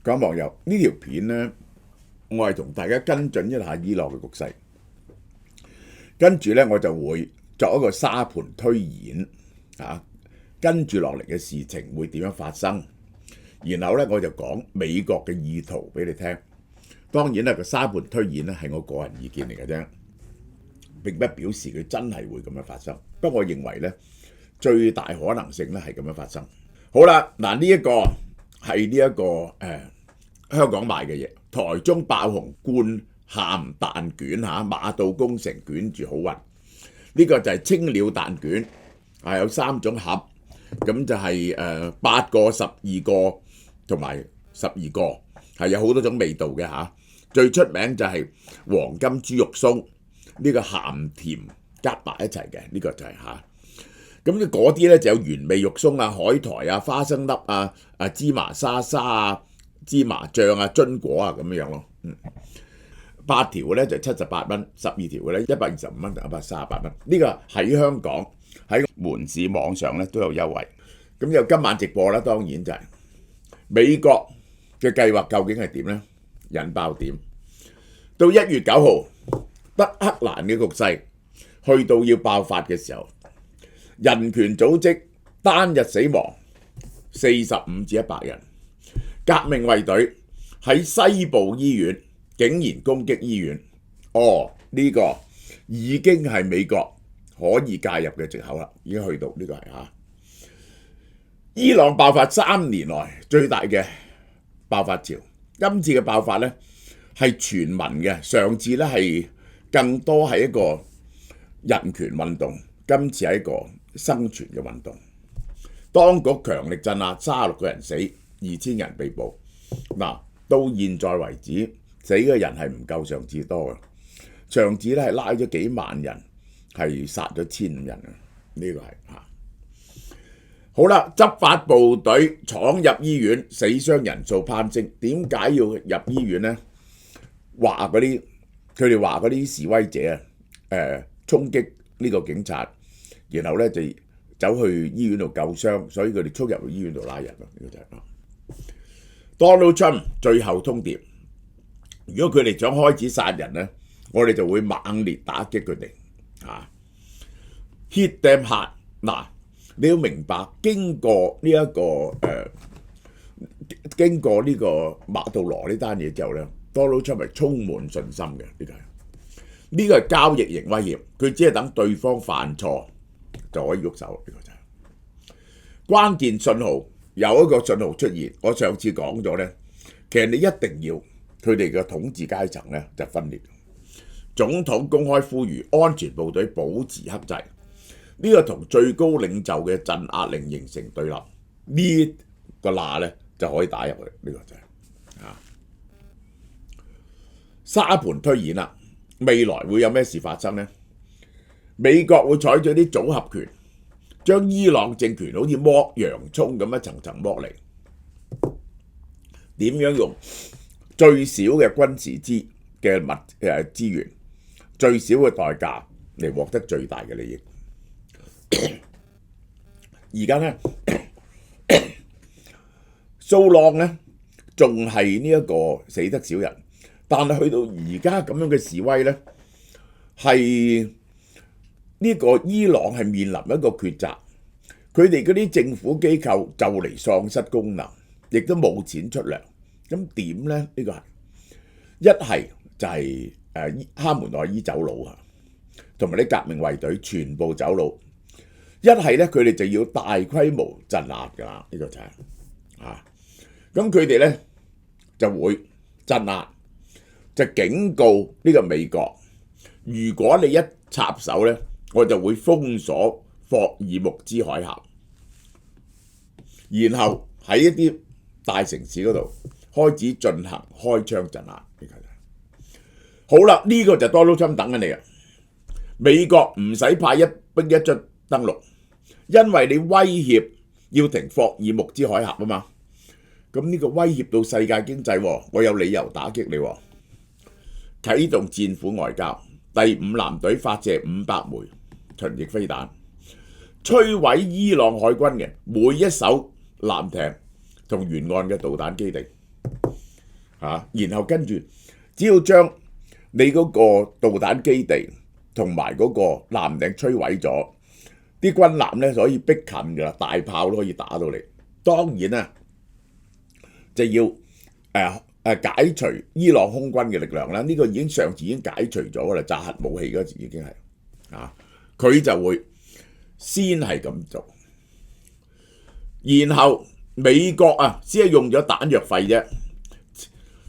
各位網友，呢條片呢，我係同大家跟進一下伊朗嘅局勢，跟住呢，我就會作一個沙盤推演跟住落嚟嘅事情會點樣發生，然後呢，我就講美國嘅意圖俾你聽。當然啦，個沙盤推演呢係我個人意見嚟嘅啫，並不表示佢真係會咁樣發生。不過我認為呢，最大可能性呢係咁樣發生。好啦，嗱呢一個係香港賣嘅嘢，台中爆紅灌鹹蛋卷馬到功成捲住好運。呢個就係青鳥蛋卷，有3種盒，咁就係8個、12個同埋12個，係有好多種味道嘅嚇。最出名就係黃金豬肉鬆，呢個鹹甜夾埋一齊嘅，呢個就係嚇。咁嗰啲咧就有原味肉鬆海苔花生粒芝麻沙沙芝麻醬榛果咁樣咯。8條咧就78蚊，12條嘅咧125蚊同138蚊。呢個喺香港喺門市網上咧都有優惠。咁有今晚直播啦，當然就係美國嘅計劃究竟係點咧？引爆點到1月9號，德黑蘭嘅局勢去到要爆發嘅時候，人權組織單日死亡45至100人，革命衛隊喺西部醫院竟然攻擊醫院。呢個已經係美國可以介入嘅藉口啦，已經去到呢個係伊朗爆發3年來最大嘅爆發潮。今次嘅爆發呢係全民嘅，上次呢係更多係一個人權運動，今次係一個生存嘅運動。當局強力鎮壓，36個人死，2000人被捕。到現在為止，死嘅人係唔夠上次多嘅。上次咧係拉咗幾萬人，係殺咗1500人啊！呢個係好啦，執法部隊闖入醫院，死傷人數攀升。點解要入醫院呢？佢哋話嗰啲示威者衝擊呢個警察，然後咧就走去醫院度救傷，所以佢哋衝入去醫院度拉人咯。呢個就係Donald Trump 最後通牒，如果佢哋想開始殺人咧，我哋就會猛烈打擊佢哋hit them hard。你要明白，經過呢個馬杜羅呢單嘢之後咧，Donald Trump 係充滿信心嘅。呢個係交易型威脅，佢只係等對方犯錯就可以喐手。呢個就係關鍵信號，有一個信號出現。我上次講咗咧，其實你一定要佢哋嘅統治階層咧就分裂。總統公開呼籲安全部隊保持克制，呢個同最高領袖嘅鎮壓令形成對立。呢個罅咧就可以打入去。呢個就係沙盤推演啦。未來會有咩事發生呢？美國會採取啲組合拳，將伊朗政權好似剝洋葱咁一層層剝離。點樣用最少嘅軍事資源、最少嘅代價嚟獲得最大嘅利益？而家呢，蘇朗呢仲係呢一個死得少人。但係去到而家咁樣嘅示威呢，係呢個伊朗係面臨一個抉擇，佢哋嗰啲政府機構就嚟喪失功能，亦都冇錢出糧，咁點呢？呢個係一係就係哈梅內伊走佬同埋啲革命衛隊全部走佬；一係呢，佢哋就要大規模鎮壓㗎啦。呢個就係咁佢哋呢就會鎮壓。就警告呢個美國，如果你一插手呢，我就會封鎖霍爾木茲海峽，然後喺一啲大城市嗰度開始進行開槍鎮壓。好啦，呢個就Donald Trump等緊你啊！美國唔使派一兵一卒登陸，因為你威脅要停霍爾木茲海峽啊嘛。咁呢個威脅到世界經濟，我有理由打擊你。啟動戰斧外交，第5艦隊發射500枚巡弋飛彈，摧毀伊朗海軍嘅每一艘艦艇同沿岸嘅導彈基地。然後跟住只要將你嗰個導彈基地同埋嗰個艦頂摧毀咗，啲軍艦咧就可以逼近㗎啦，大炮都可以打到嚟。當然啦，就要解除伊朗空軍嘅力量啦。呢個上次已經解除咗㗎啦，炸核武器嗰時已經係佢就會先係咁做，然後美國先係用咗彈藥費啫。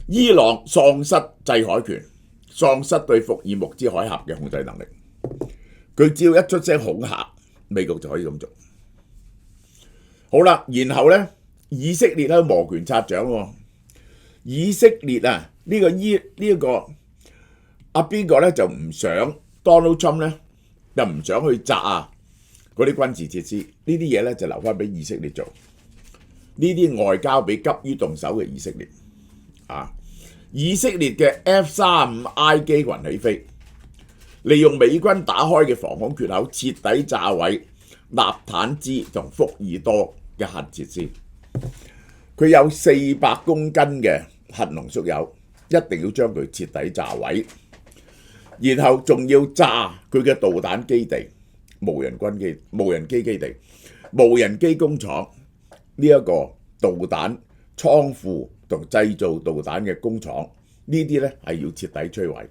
伊朗喪失制海權，喪失對福爾摩斯海峽嘅控制能力。佢只要一出聲恐嚇，美國就可以咁做。好啦，然後咧，以色列咧摩拳擦掌喎。以色列呢個邊個咧就唔想 Donald Trump 咧，又唔想去炸嗰啲軍事設施，呢啲嘢咧就留翻俾以色列做。呢啲外交俾急於動手嘅以色列以色列嘅 F-35I 機群起飛，利用美軍打開嘅防空缺口，徹底炸毀納坦茲同福爾多嘅核設施。佢有400公斤嘅核濃縮鈾，一定要將佢徹底炸毀，然後仲要炸佢嘅導彈基地、無人機基地、無人機工廠，呢一個導彈倉庫同製造導彈嘅工廠，呢啲咧係要徹底摧毀。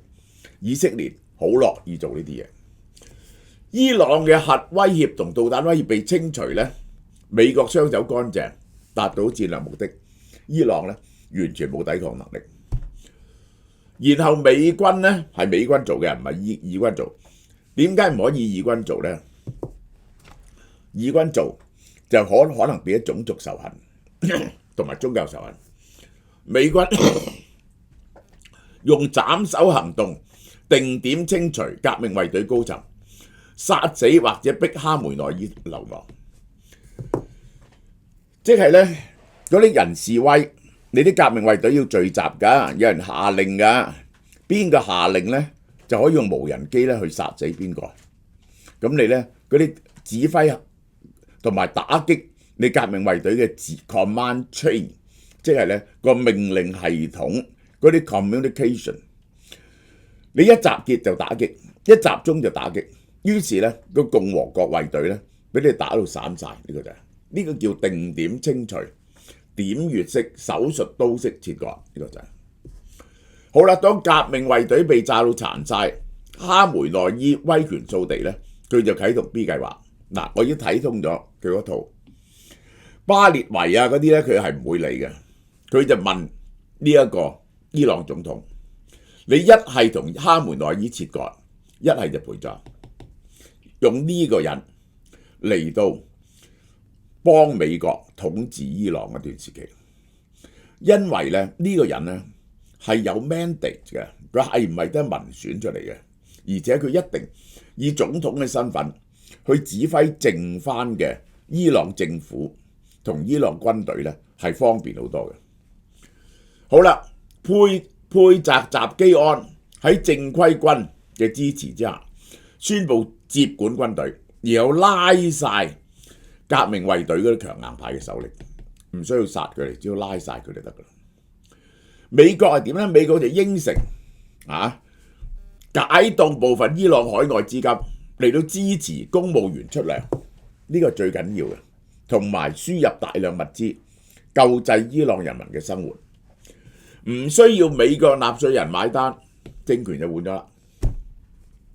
以色列好樂意做呢啲嘢。伊朗嘅核威脅同導彈威脅被清除咧，美國雙手乾淨，達到戰略目的。伊朗咧完全冇抵抗能力。然後美軍咧係美軍做嘅，唔係以軍做。點解唔可以以軍做咧？以軍做就可能變咗種族仇恨同埋宗教仇恨。美軍用斬首行動定點清除革命衛隊高層，殺死或者逼哈梅內伊流亡。即係咧嗰啲人示威，你啲革命衛隊要聚集㗎，有人下令㗎，邊個下令咧就可以用無人機咧去殺死邊個。咁你咧嗰啲指揮同埋打擊你革命衛隊嘅command chain，即係咧個命令系統嗰啲 communication， 你一集結就打擊，一集中就打擊。於是咧個共和國衛隊咧俾你打到散晒，呢個叫定點清除，點穴式手術刀式切割，呢個就係好啦。當革命衛隊被炸到殘晒，哈梅內伊威權掃地咧，佢就啟動 B 計劃。嗱，我已經睇通咗佢嗰套巴列維嗰啲咧，佢係唔會理嘅。佢就問呢一個伊朗總統：你一係同哈梅內伊切割，一係就陪葬，用呢個人嚟到幫美國統治伊朗一段時期。因為咧呢個人咧係有 mandate 嘅，佢係唔係得民選出嚟嘅，而且佢一定以總統嘅身份去指揮剩翻嘅伊朗政府同伊朗軍隊咧，係方便好多嘅。好啦，佩澤澤基安喺正規軍嘅支持之下，宣布接管軍隊，然後拉晒革命衛隊嗰啲強硬派嘅首領，唔需要殺佢哋，只要拉晒佢哋得噶啦。美國係點咧？美國就應承解凍部分伊朗海外資金嚟到支持公務員出糧，呢個最緊要嘅，同埋輸入大量物資救濟伊朗人民嘅生活。唔需要美國納稅人買單，政權就換咗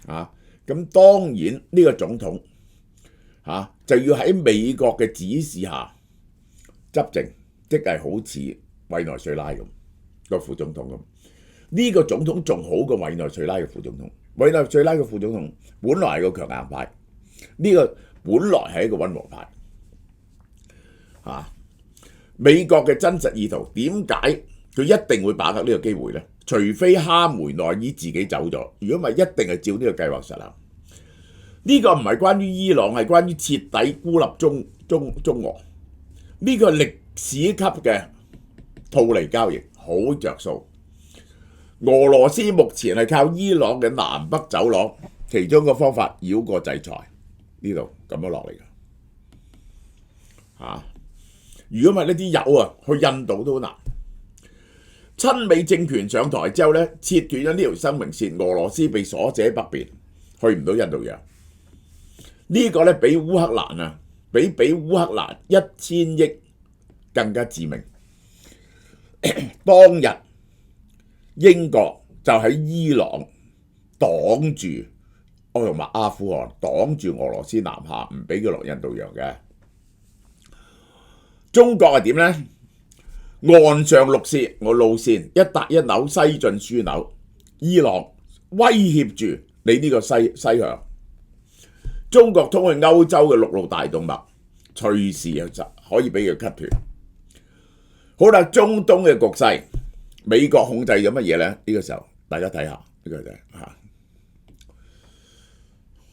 啦。咁當然呢個總統就要喺美國嘅指示下執政，即係好似委內瑞拉咁個副總統咁。呢個總統仲好過委內瑞拉嘅副總統。委內瑞拉嘅副總統本來係個強硬派，呢個本來係一個溫和派。美國嘅真實意圖點解？佢一定會把握呢個機會咧，除非哈梅內伊自己走咗，如果唔係一定係照呢個計劃實行。呢個唔係關於伊朗，係關於徹底孤立中俄。呢個歷史級嘅套利交易，好着數。俄羅斯目前係靠伊朗嘅南北走廊，其中一個方法繞過制裁，呢度咁樣落嚟嘅。如果唔係呢啲油去印度都好難。親美政權上台之後呢，切斷咗呢條生命線，俄羅斯被鎖者北邊，去唔到印度洋。呢個呢，比烏克蘭啊，比烏克蘭1000億更加致命。當日英國就喺伊朗擋住同埋阿富汗擋住俄羅斯南下，唔俾佢落印度洋嘅。中國係點呢？岸上路線一帶一路西進樞紐，伊朗威脅住你呢個西向，中國通去歐洲嘅陸路大動脈，隨時就可以俾佢 cut 斷。好啦，中東嘅局勢，美國控制咗乜嘢呢？呢個時候大家睇下，呢個就係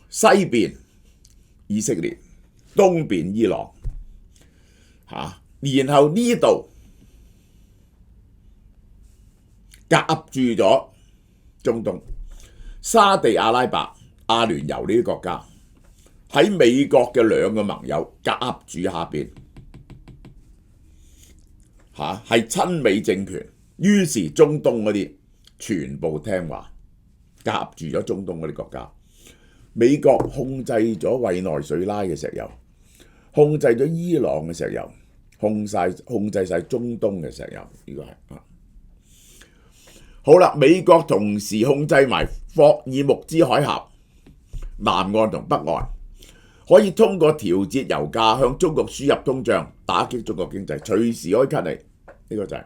西邊以色列，東邊伊朗，然後呢度夾住咗中東，沙地阿拉伯、阿聯酋呢啲國家喺美國嘅兩個盟友夾住下邊，係親美政權，於是中東嗰啲全部聽話，夾住咗中東嗰啲國家。美國控制咗委內瑞拉嘅石油，控制咗伊朗嘅石油，控制晒中東嘅石油。呢個係好啦，美國同時控制埋霍爾木茲海峽南岸同北岸，可以通過調節油價向中國輸入通脹，打擊中國經濟，隨時可以 cut 你。呢個就係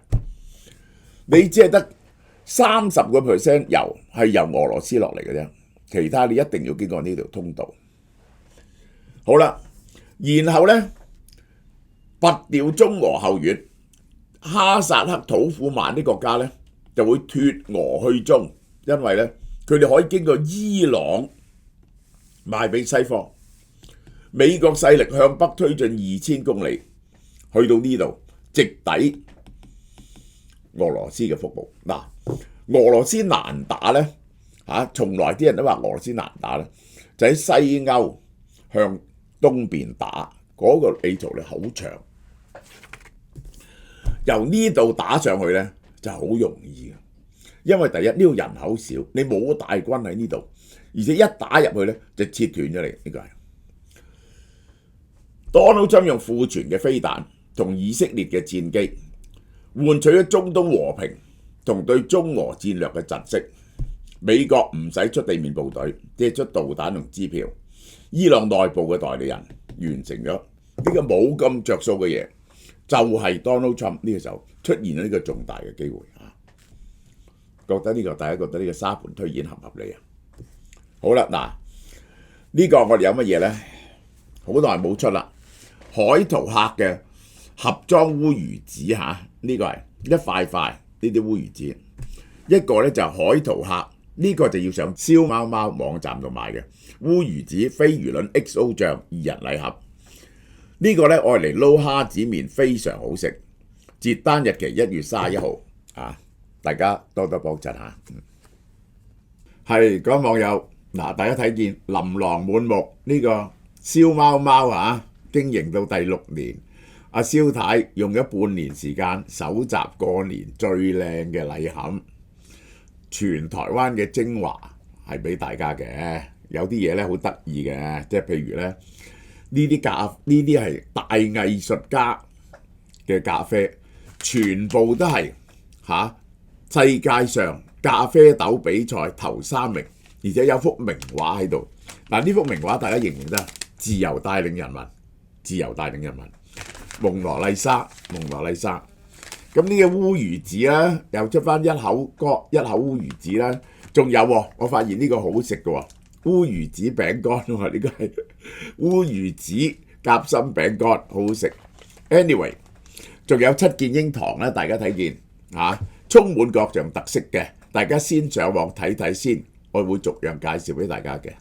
你只係得30% 油係由俄羅斯落嚟嘅啫，其他你一定要經過呢條通道。好啦，然後呢，拔掉中俄後院，哈薩克、土庫曼啲國家呢就會脫俄去中，因為呢，佢哋可以經過伊朗賣俾西方。美國勢力向北推進2000公里，去到呢度直抵俄羅斯嘅腹部。嗱，俄羅斯難打呢，從來啲人都話俄羅斯難打呢，就喺西歐向東邊打，嗰個地圖咧好長，由呢度打上去呢就好容易嘅，因為第一呢度人口少，你冇大軍喺呢度，而且一打入去呢就切斷咗你。呢個係Donald Trump用庫存嘅飛彈同以色列嘅戰機，換取咗中東和平同對中俄戰略嘅窒息。美國唔使出地面部隊，即係出導彈同支票。伊朗內部嘅代理人完成咗呢個冇咁着數嘅嘢，就係 Donald Trump 呢個時候出現咗呢個重大嘅機會。覺得呢個大家覺得呢個沙盤推演合唔合理啊？好啦，嗱，呢個我哋有乜嘢呢？好耐冇出啦，海圖客嘅盒裝烏魚子嚇，呢個係一塊塊呢啲烏魚子，一個呢就係海圖客，呢個就要上燒貓貓網站度買嘅烏魚子飛魚卵 XO 醬2人禮盒，呢個呢愛嚟撈蝦子麵非常好食，截單日期1月31號啊！大家多多幫襯下。係各位網友，嗱，大家睇見琳琅滿目呢個燒貓貓啊，經營到第6年，阿蕭太用咗半年時間搜集過年最靚嘅禮盒，全台灣嘅精華係俾大家嘅。有啲嘢咧好得意嘅，即係譬如咧呢啲係大藝術家嘅咖啡，全部都係世界上咖啡豆比賽頭3名，而且有幅名畫喺度。嗱，呢幅名畫大家認唔認得？自由帶領人民，自由帶領人民。蒙羅麗莎。咁呢個烏魚子啦，又出翻一口烏魚子啦。仲有我發現呢個好食嘅喎，烏魚子餅乾喎，呢個係烏魚子夾心餅乾，好好食。Anyway， 仲有7件櫻糖啦，大家睇見充滿各樣特色嘅，大家先上網睇睇先，我會逐樣介紹俾大家嘅。